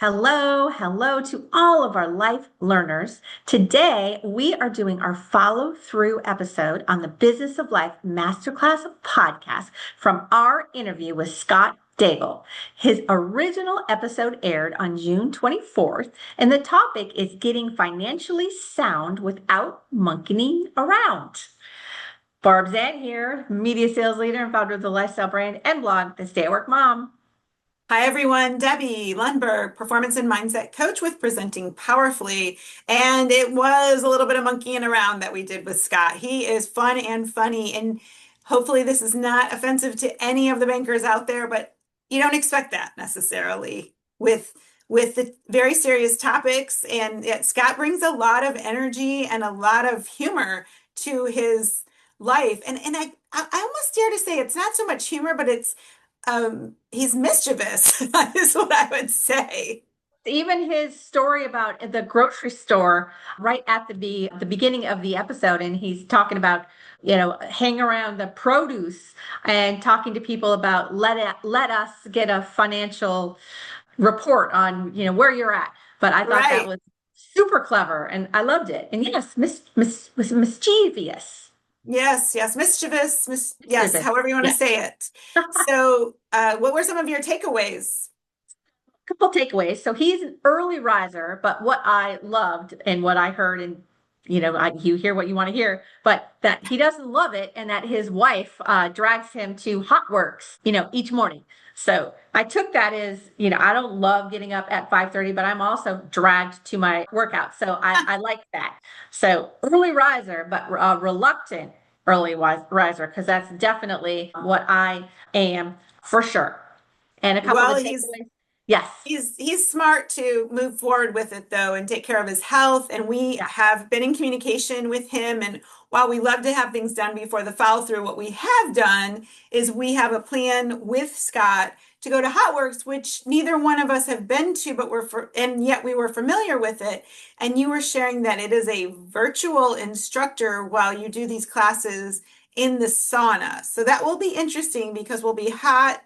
Hello to all of our life learners. Today, we are doing our follow through episode on the Business of Life Masterclass podcast from our interview with Scott Daigle. His original episode aired on June 24th, and the topic is getting financially sound without monkeying around. Barb Zant here, media sales leader and founder of the lifestyle brand and blog, The Stay at Work Mom. Hi, everyone. Debbie Lundberg, performance and mindset coach with Presenting Powerfully. And it was a little bit of monkeying around that we did with Scott. He is fun and funny. And hopefully this is not offensive to any of the bankers out there, but you don't expect that necessarily with the very serious topics. And yet Scott brings a lot of energy and a lot of humor to his life. And I almost dare to say it's not so much humor, but he's mischievous, is what I would say. Even his story about the grocery store right at the beginning of the episode, and he's talking about, hang around the produce and talking to people about let us get a financial report on, where you're at. But I thought that was super clever and I loved it. And yes, mischievous. Yes, mischievous, yes, however you want to say it. So, what were some of your takeaways? Couple takeaways. So he's an early riser, but what I loved and what I heard, and you hear what you want to hear, but that he doesn't love it, and that his wife drags him to Hot Works, each morning. So I took that as, I don't love getting up at 5:30, but I'm also dragged to my workout. So I like that. So early riser, but reluctant early riser, because that's definitely what I am for sure. And a couple of takeaways. Yes. He's smart to move forward with it though and take care of his health. And we have been in communication with him. And while we love to have things done before the follow through, what we have done is we have a plan with Scott to go to HotWorks, which neither one of us have been to, but and yet we were familiar with it. And you were sharing that it is a virtual instructor while you do these classes in the sauna. So that will be interesting because we'll be hot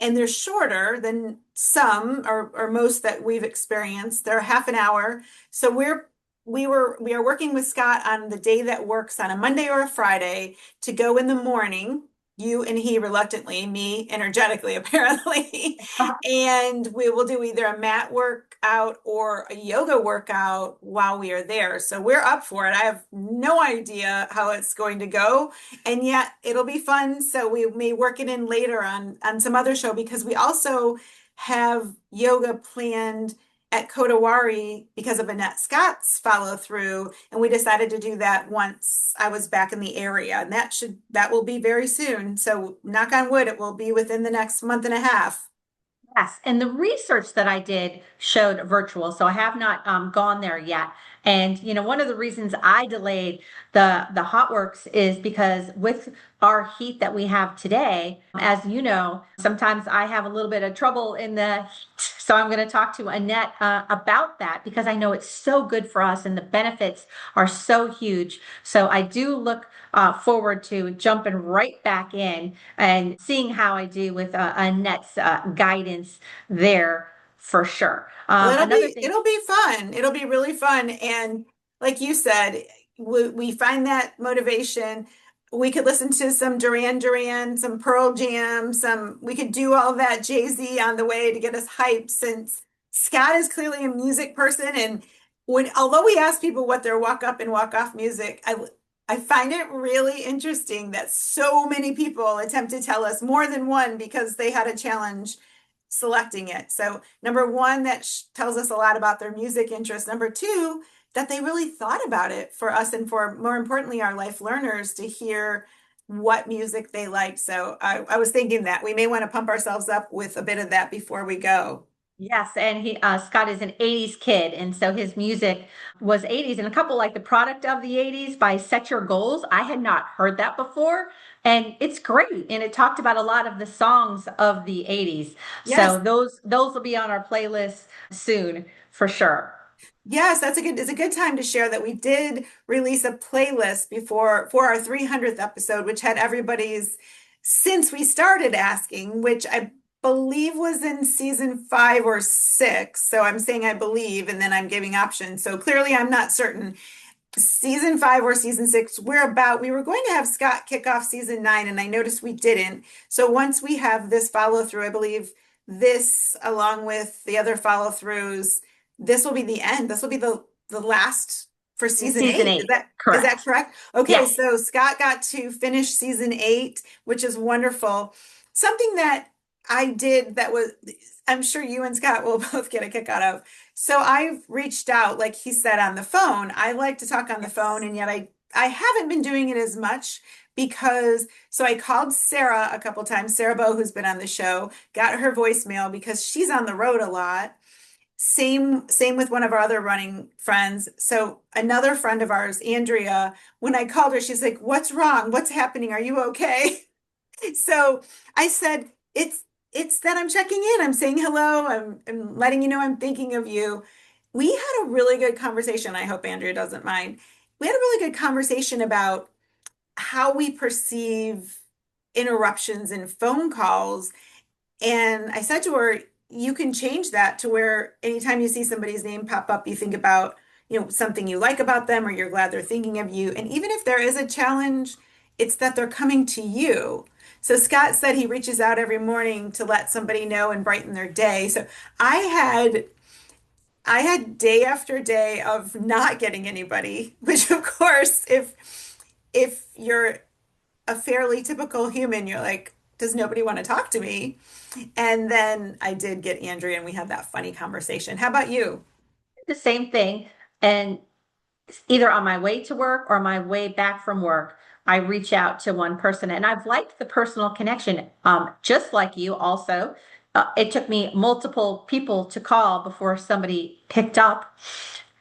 and they're shorter than some or most that we've experienced. They're half an hour. So we are working with Scott on the day that works on a Monday or a Friday to go in the morning. You and he reluctantly, me energetically, apparently. And we will do either a mat workout or a yoga workout while we are there. So we're up for it. I have no idea how it's going to go. And yet it'll be fun. So we may work it in later on some other show, because we also have yoga planned at Kodawari because of Annette Scott's follow through. And we decided to do that once I was back in the area. And that will be very soon. So knock on wood, it will be within the next month and a half. Yes, and the research that I did showed virtual, so I have not gone there yet. And one of the reasons I delayed the HotWorks is because with our heat that we have today, as you know, sometimes I have a little bit of trouble in the heat. So I'm going to talk to Annette about that, because I know it's so good for us and the benefits are so huge. So I do look forward to jumping right back in and seeing how I do with Annette's guidance there for sure. It'll be fun. It'll be really fun. And like you said, we find that motivation. We could listen to some Duran, some Pearl Jam, we could do all that Jay-Z on the way to get us hyped, since Scott is clearly a music person. And although we ask people what their walk up and walk off music, I find it really interesting that so many people attempt to tell us more than one because they had a challenge selecting it. So number one, that tells us a lot about their music interest. Number two, that they really thought about it for us and for, more importantly, our life learners to hear what music they liked. So I was thinking that we may want to pump ourselves up with a bit of that before we go. Yes, and Scott is an 80s kid, and so his music was 80s, and a couple like The Product of the 80s by Set Your Goals. I had not heard that before, and it's great, and it talked about a lot of the songs of the 80s. Yes. So those will be on our playlist soon for sure. Yes, it's a good time to share that we did release a playlist for our 300th episode, which had everybody's since we started asking, which believe was in season 5 or 6. So I'm saying I believe, and then I'm giving options. So clearly I'm not certain. Season 5 or season 6, we were going to have Scott kick off season 9, and I noticed we didn't. So once we have this follow through, I believe this, along with the other follow throughs, this will be the end. This will be the last for In season season 8. 8, Is that correct. correct? Okay, Yes. so Scott got to finish season 8, which is wonderful. Something that I did that was, I'm sure you and Scott will both get a kick out of. So I've reached out, like he said, on the phone. I like to talk on the phone, Yes. and yet I haven't been doing it as much because so I called Sarah a couple times, Sarah Bow, who's been on the show, got her voicemail because she's on the road a lot. Same with one of our other running friends. So another friend of ours, Andrea, when I called her, she's like, "What's wrong? What's happening? Are you okay?" So I said, it's that I'm checking in. I'm saying hello. I'm letting you know I'm thinking of you. We had a really good conversation. I hope Andrea doesn't mind. We had a really good conversation about how we perceive interruptions in phone calls. And I said to her, you can change that to where anytime you see somebody's name pop up, you think about, something you like about them or you're glad they're thinking of you. And even if there is a challenge, it's that they're coming to you. So Scott said he reaches out every morning to let somebody know and brighten their day. So I had I had day after day of not getting anybody, which of course, if you're a fairly typical human, you're like, does nobody want to talk to me? And then I did get Andrea and we had that funny conversation. How about you? The same thing. And either on my way to work or my way back from work, I reach out to one person and I've liked the personal connection. Just like you also, it took me multiple people to call before somebody picked up.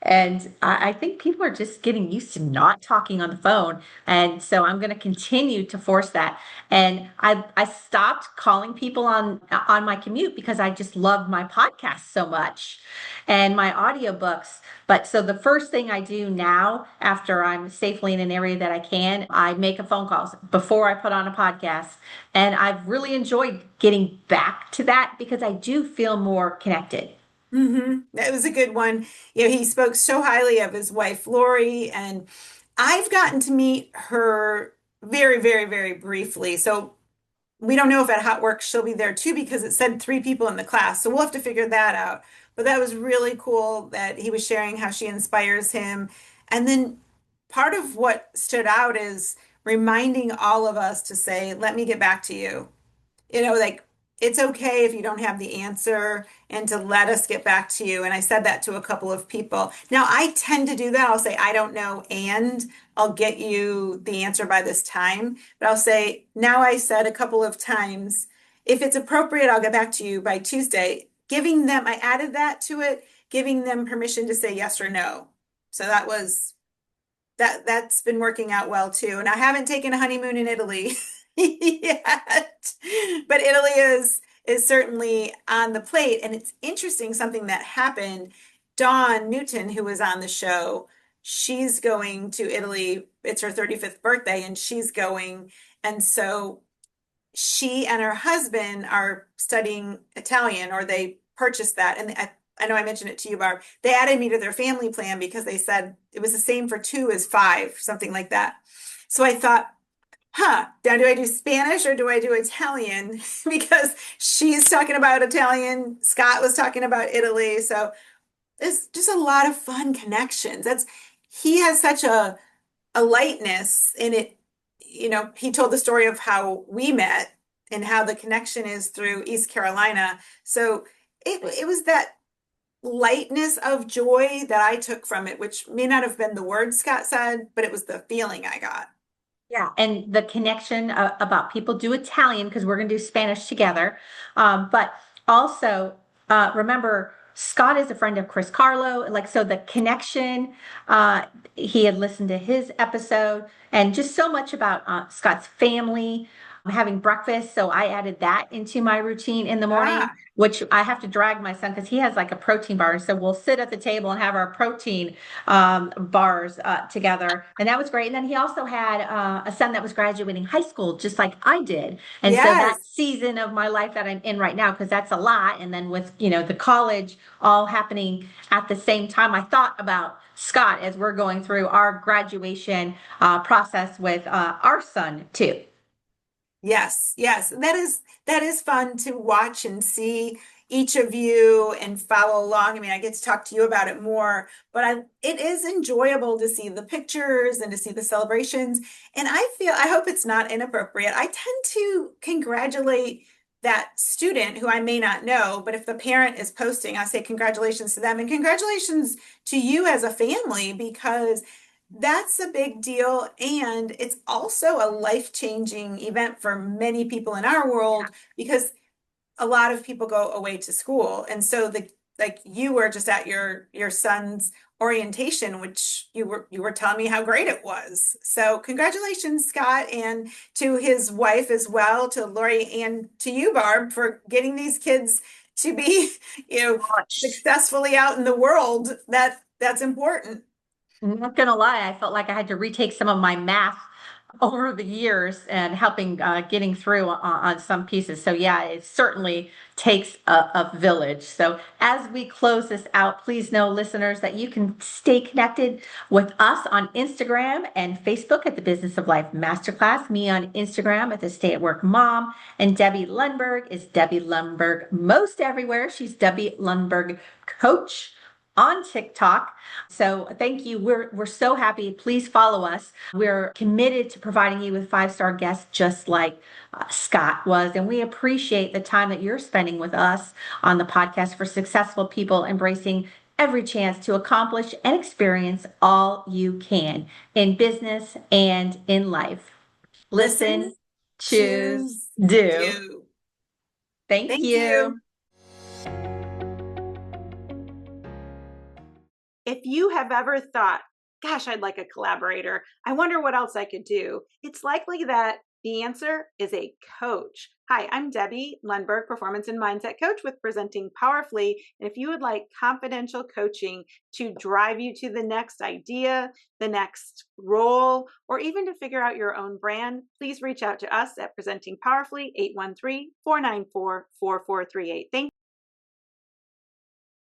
And I think people are just getting used to not talking on the phone. And so I'm going to continue to force that. And I stopped calling people on my commute because I just loved my podcast so much and my audiobooks. But so the first thing I do now, after I'm safely in an area that I can, I make a phone calls before I put on a podcast. And I've really enjoyed getting back to that because I do feel more connected. That was a good one. He spoke so highly of his wife, Lori, and I've gotten to meet her very, very, very briefly. So we don't know if at Hot Work she'll be there too because it said 3 people in the class. So we'll have to figure that out. But that was really cool that he was sharing how she inspires him. And then part of what stood out is reminding all of us to say, let me get back to you. Like it's okay if you don't have the answer and to let us get back to you. And I said that to a couple of people. Now I tend to do that. I'll say, I don't know, and I'll get you the answer by this time. But I'll say, now I said a couple of times, if it's appropriate, I'll get back to you by Tuesday. I added that to it, giving them permission to say yes or no. So that's been working out well too. And I haven't taken a honeymoon in Italy yet, but Italy is certainly on the plate. And it's interesting, something that happened. Dawn Newton, who was on the show, she's going to Italy. It's her 35th birthday, and she's going. And so she and her husband are studying Italian, or they purchased that. And I know I mentioned it to you, Barb. They added me to their family plan because they said it was the same for 2 as 5, something like that. So I thought, now do I do Spanish or do I do Italian? Because she's talking about Italian, Scott was talking about Italy. So it's just a lot of fun connections. He has such a lightness in it. He told the story of how we met and how the connection is through East Carolina. So it was that lightness of joy that I took from it, which may not have been the words Scott said, but it was the feeling I got. Yeah, and the connection about people do Italian because we're going to do Spanish together. But also, remember, Scott is a friend of Chris Carlo. Like, so the connection, he had listened to his episode and just so much about Scott's family. having breakfast. So I added that into my routine in the morning, Ah, which I have to drag my son because he has like a protein bar. So we'll sit at the table and have our protein bars together. And that was great. And then he also had a son that was graduating high school, just like I did. And so that yes. season of my life that I'm in right now, because that's a lot. And then with, the college all happening at the same time, I thought about Scott as we're going through our graduation process with our son too. Yes, yes. That is fun to watch and see each of you and follow along. I mean, I get to talk to you about it more, but it is enjoyable to see the pictures and to see the celebrations. And I hope it's not inappropriate. I tend to congratulate that student who I may not know, but if the parent is posting, I say congratulations to them and congratulations to you as a family because that's a big deal. And it's also a life-changing event for many people in our world because a lot of people go away to school. And so like you were just at your son's orientation, which you were telling me how great it was. So congratulations, Scott, and to his wife as well, to Lori and to you, Barb, for getting these kids to be, successfully out in the world. That's important. I'm not gonna lie, I felt like I had to retake some of my math over the years and helping getting through on some pieces. So yeah, it certainly takes a village. So as we close this out, please know, listeners, that you can stay connected with us on Instagram and Facebook at the Business of Life Masterclass, me on Instagram at the Stay at Work Mom, and Debbie Lundberg is Debbie Lundberg most everywhere. She's Debbie Lundberg Coach on TikTok. So thank you. We're so happy. Please follow us. We're committed to providing you with five-star guests just like Scott was. And we appreciate the time that you're spending with us on the podcast for successful people embracing every chance to accomplish and experience all you can in business and in life. Listen, Listen, choose, choose, do. do. Thank Thank you. you. If you have ever thought, gosh, I'd like a collaborator, I wonder what else I could do, it's likely that the answer is a coach. Hi, I'm Debbie Lundberg, Performance and Mindset Coach with Presenting Powerfully. And if you would like confidential coaching to drive you to the next idea, the next role, or even to figure out your own brand, please reach out to us at Presenting Powerfully, 813-494-4438. Thank